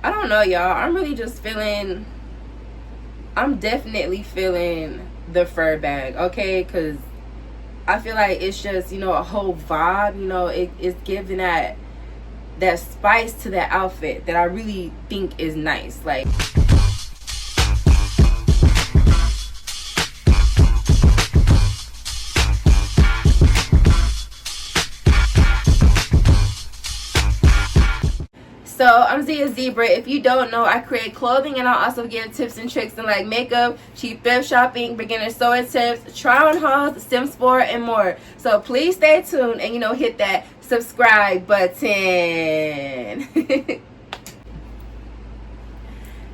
I don't know, y'all. I'm really just feeling, I'm definitely feeling the fur bag, okay? Because I feel like it's just, a whole vibe. It's giving that spice to that outfit that I really think is nice. Like, so I'm Zia Zebra. If you don't know, I create clothing and I also give tips and tricks in like makeup, cheap thrift shopping, beginner sewing tips, try on hauls, sim sport, and more. So please stay tuned and hit that subscribe button.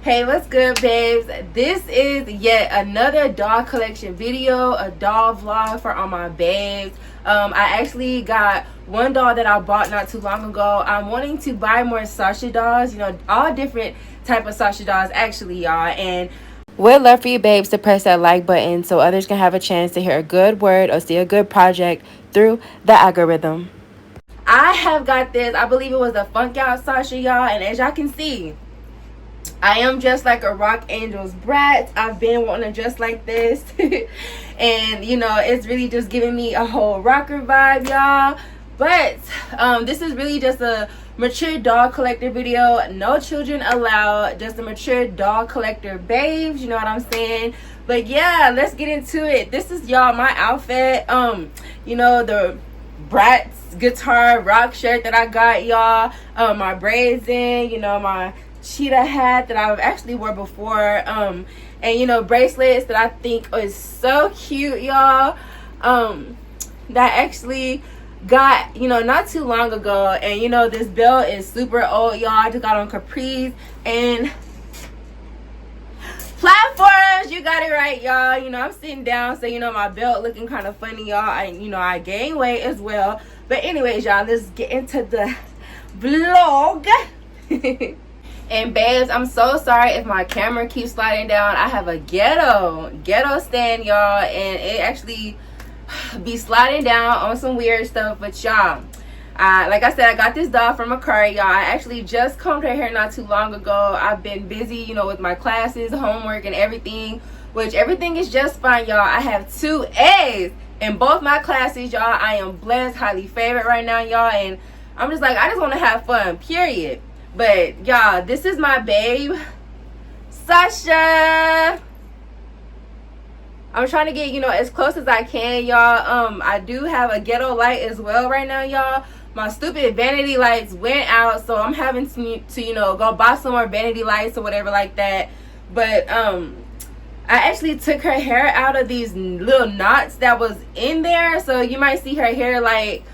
Hey, what's good, babes? This is yet another doll collection video, a doll vlog for all my babes. I actually got one doll that I bought not too long ago. I'm wanting to buy more Sasha dolls, all different type of Sasha dolls actually, y'all. And would love for you babes to press that like button so others can have a chance to hear a good word or see a good project through the algorithm. I have got this, I believe it was a Funk Out Sasha, y'all, and as y'all can see, I am just like a Rock Angel's Bratz. I've been wanting to dress like this. And, it's really just giving me a whole rocker vibe, y'all. But this is really just a mature doll collector video. No children allowed. Just a mature doll collector babes. You know what I'm saying? But yeah, let's get into it. This is, y'all, my outfit. The Bratz guitar rock shirt that I got, y'all. My braids in, my cheetah hat that I've actually wore before, and bracelets that I think is so cute, y'all, that actually got not too long ago. And this belt is super old, y'all. I just got on capris and platforms. You got it right, y'all. I'm sitting down, so my belt looking kind of funny, y'all. I gained weight as well. But anyways, y'all, let's get into the vlog. And babes, I'm so sorry if my camera keeps sliding down. I have a ghetto stand, y'all, and it actually be sliding down on some weird stuff. But y'all, like I said, I got this doll from Akari, y'all. I actually just combed her hair not too long ago. I've been busy, with my classes, homework, and everything, which everything is just fine, y'all. I have 2 A's in both my classes, y'all. I am blessed, highly favored right now, y'all, and I'm just like, I just want to have fun, period. But y'all, this is my babe, Sasha. I'm trying to get, as close as I can, y'all. I do have a ghetto light as well right now, y'all. My stupid vanity lights went out, so I'm having to go buy some more vanity lights or whatever like that. But I actually took her hair out of these little knots that was in there, so you might see her hair like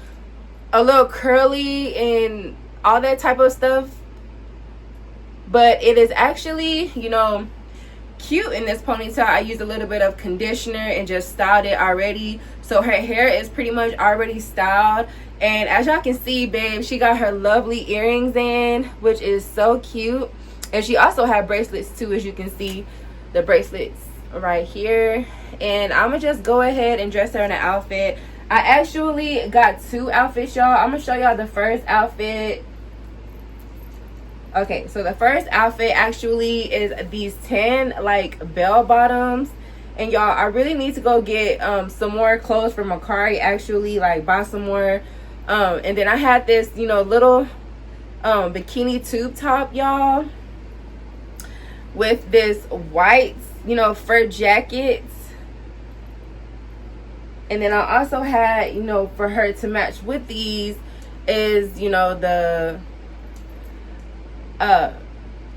a little curly and all that type of stuff. But it is actually, cute in this ponytail. I used a little bit of conditioner and just styled it already. So her hair is pretty much already styled. And as y'all can see, babe, she got her lovely earrings in, which is so cute. And she also had bracelets too, as you can see. The bracelets right here. And I'm going to just go ahead and dress her in an outfit. I actually got 2 outfits, y'all. I'm going to show y'all the first outfit. Okay, so the first outfit actually is these 10 like bell bottoms. And y'all, I really need to go get some more clothes from Akari, actually, like buy some more. And then I had this, little bikini tube top, y'all, with this white, fur jacket. And then I also had, for her to match with these is, the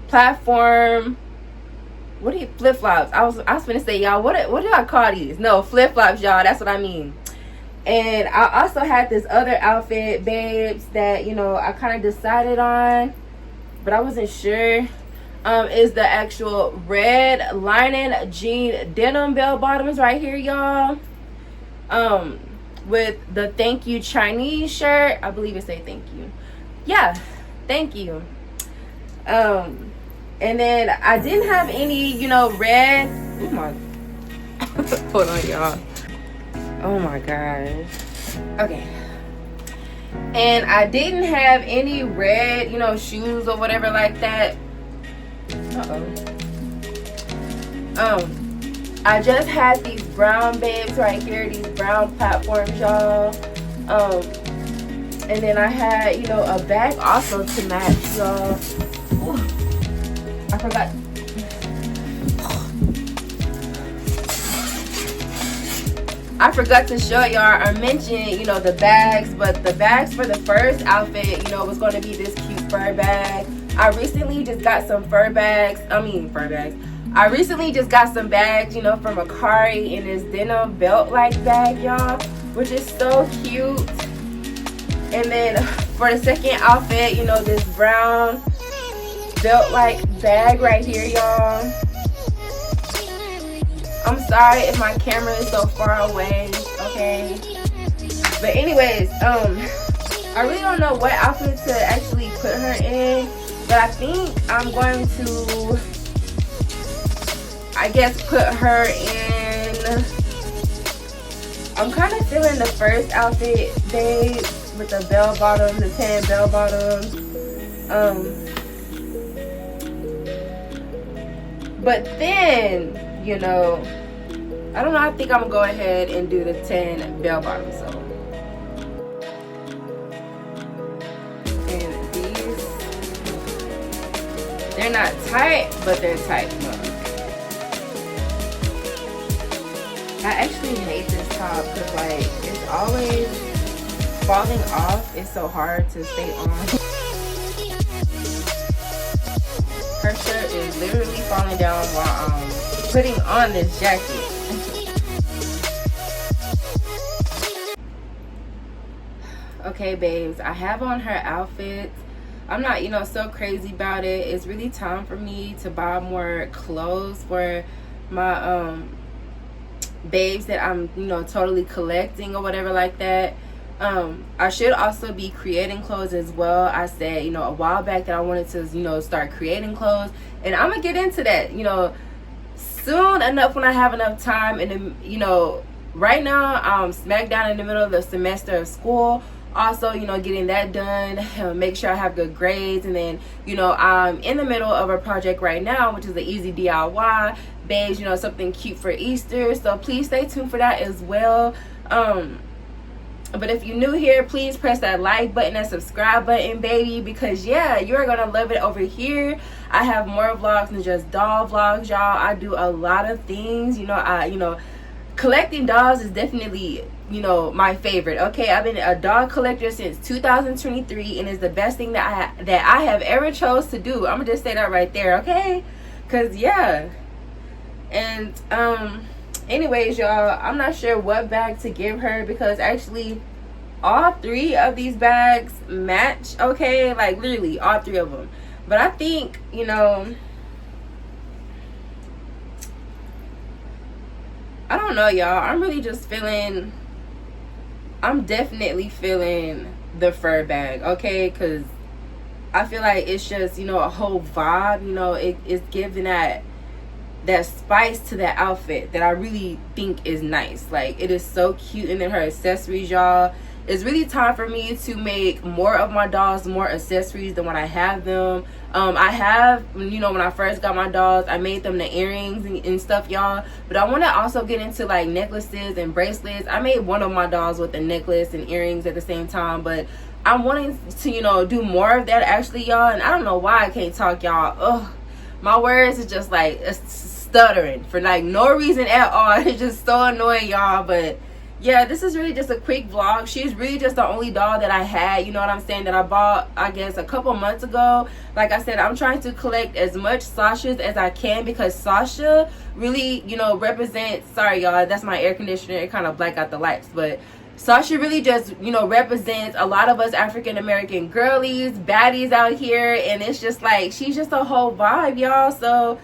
platform, what do you, flip-flops. I was gonna say, y'all, what do I call these? No, flip-flops, y'all, that's what I mean. And I also had this other outfit, babes, that I kind of decided on, but I wasn't sure. Is the actual red lining jean denim bell bottoms right here, y'all, with the thank you Chinese shirt. I believe it say thank you. Yeah, thank you. And then I didn't have any, red. Oh my, hold on, y'all. Oh my gosh. Okay. And I didn't have any red, shoes or whatever like that. I just had these brown babes right here, these brown platforms, y'all. And then I had, you know, a bag also to match, y'all. I forgot. I forgot to show y'all or mention, you know, the bags, but the bags for the first outfit, you know, was going to be this cute fur bag. I recently just got some fur bags. I recently just got some bags, you know, from Akari in this denim belt-like bag, y'all, which is so cute. And then for the second outfit, you know, this brown belt-like bag right here, y'all. I'm sorry if my camera is so far away, okay? But anyways, I really don't know what outfit to actually put her in, but I think I'm going to, I guess, put her in, I'm kind of feeling the first outfit, babe, with the bell bottoms, the tan bell bottoms. But then, you know, I don't know, I think I'm gonna go ahead and do the tan bell bottom. So, and these, they're not tight, but they're tight. I actually hate this top because, like, it's always falling off. It's so hard to stay on. Her shirt is literally falling down while I'm putting on this jacket. Okay, babes, I have on her outfits. I'm not, you know, so crazy about it. It's really time for me to buy more clothes for my babes that I'm, you know, totally collecting or whatever like that. I should also be creating clothes as well. I said, you know, a while back that I wanted to, you know, start creating clothes, and I'm gonna get into that, you know, soon enough when I have enough time. And, you know, right now I'm smack down in the middle of the semester of school. Also, you know, getting that done, make sure I have good grades. And then, you know, I'm in the middle of a project right now, which is the easy DIY babes, you know, something cute for Easter. So please stay tuned for that as well. But if you're new here, please press that like button, that subscribe button, baby, because yeah, you're gonna love it over here. I have more vlogs than just doll vlogs, y'all. I do a lot of things, you know. Collecting dolls is definitely, you know, my favorite. Okay, I've been a doll collector since 2023, and it's the best thing that I have ever chose to do. I'm gonna just say that right there, okay? Cause yeah. And anyways, y'all, I'm not sure what bag to give her because actually all three of these bags match, okay? Like literally all three of them. But I think, you know, I don't know, y'all. I'm really just feeling, I'm definitely feeling the fur bag, okay? Because I feel like it's just, you know, a whole vibe, you know, it's giving that spice to that outfit that I really think is nice. Like, it is so cute. And then her accessories, y'all, it's really time for me to make more of my dolls more accessories than when I have them. I have, you know, when I first got my dolls, I made them the earrings and stuff, y'all, but I want to also get into like necklaces and bracelets. I made one of my dolls with a necklace and earrings at the same time, but I'm wanting to, you know, do more of that actually, y'all. And I don't know why I can't talk, y'all. Ugh, my words is just like stuttering for like no reason at all. It's just so annoying, y'all. But yeah, this is really just a quick vlog. She's really just the only doll that I had, you know what I'm saying, that I bought, I guess, a couple months ago. Like I said, I'm trying to collect as much Sashas as I can because Sasha really, you know, represents, sorry y'all, that's my air conditioner, it kind of black out the lights, but Sasha really just, you know, represents a lot of us African American girlies, baddies out here, and it's just like, she's just a whole vibe, y'all. So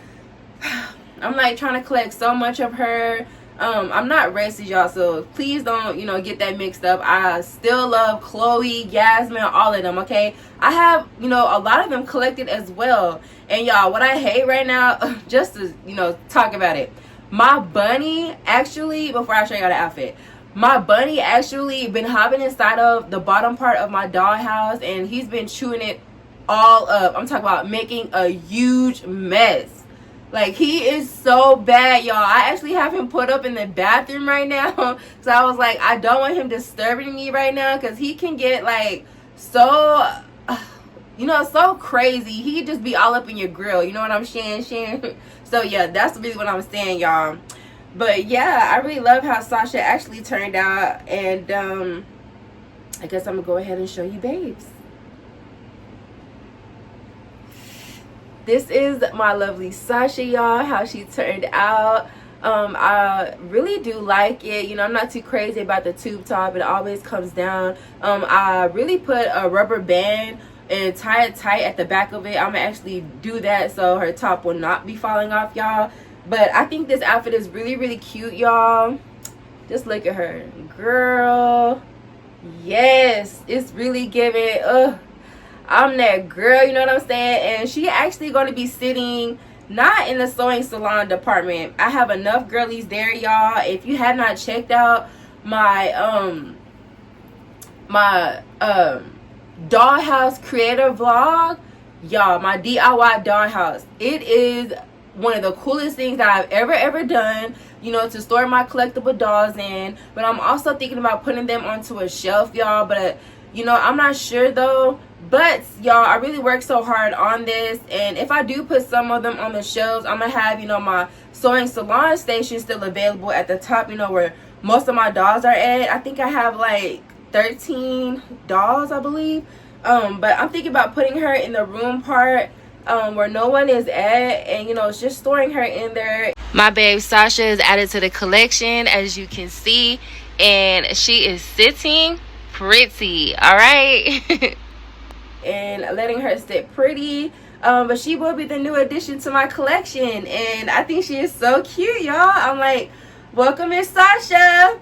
I'm like trying to collect so much of her. I'm not racist, y'all, so please don't, you know, get that mixed up. I still love Chloe, Yasmin, all of them, okay? I have, you know, a lot of them collected as well. And y'all, what I hate right now, just to, you know, talk about it, my bunny actually, before I show y'all the outfit, my bunny actually been hopping inside of the bottom part of my dollhouse, and he's been chewing it all up. I'm talking about making a huge mess. Like, he is so bad, y'all. I actually have him put up in the bathroom right now. So I was like, I don't want him disturbing me right now, because he can get like so so crazy. He just be all up in your grill, you know what I'm saying? So yeah, that's really what I'm saying, y'all. But yeah, I really love how Sasha actually turned out. And I guess I'm gonna go ahead and show you babes. This is my lovely Sasha, y'all, how she turned out. I really do like it. You know, I'm not too crazy about the tube top. It always comes down. I really put a rubber band and tie it tight at the back of it. I'm gonna actually do that so her top will not be falling off, y'all. But I think this outfit is really, really cute, y'all. Just look at her, girl. Yes, it's really giving. I'm that girl, you know what I'm saying? And she actually going to be sitting not in the sewing salon department. I have enough girlies there, y'all. If you have not checked out my dollhouse creator vlog, y'all, my DIY dollhouse, it is one of the coolest things that I've ever done, you know, to store my collectible dolls in. But I'm also thinking about putting them onto a shelf, y'all. But you know, I'm not sure though. But y'all, I really worked so hard on this, and if I do put some of them on the shelves, I'm gonna have, you know, my sewing salon station still available at the top, you know, where most of my dolls are at. I think I have like 13 dolls, I believe. But I'm thinking about putting her in the room part where no one is at, and you know, it's just storing her in there. My babe Sasha is added to the collection, as you can see, and she is sitting pretty, all right. And letting her sit pretty. But she will be the new addition to my collection, and I think she is so cute, y'all. I'm like, welcome, Miss Sasha.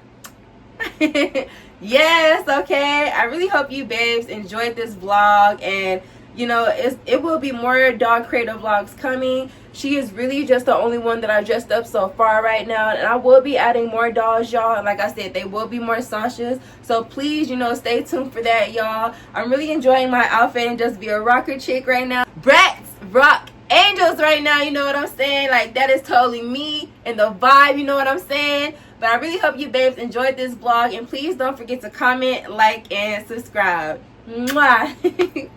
Yes, okay. I really hope you babes enjoyed this vlog, and you know, it will be more dog creative vlogs coming. She is really just the only one that I dressed up so far right now, and I will be adding more dolls, y'all. And like I said, they will be more Sashas, so please, you know, stay tuned for that, y'all. I'm really enjoying my outfit and just be a rocker chick right now. Bratz rock angels right now, you know what I'm saying? Like, that is totally me and the vibe, you know what I'm saying? But I really hope you babes enjoyed this vlog, and please don't forget to comment, like, and subscribe. Mwah.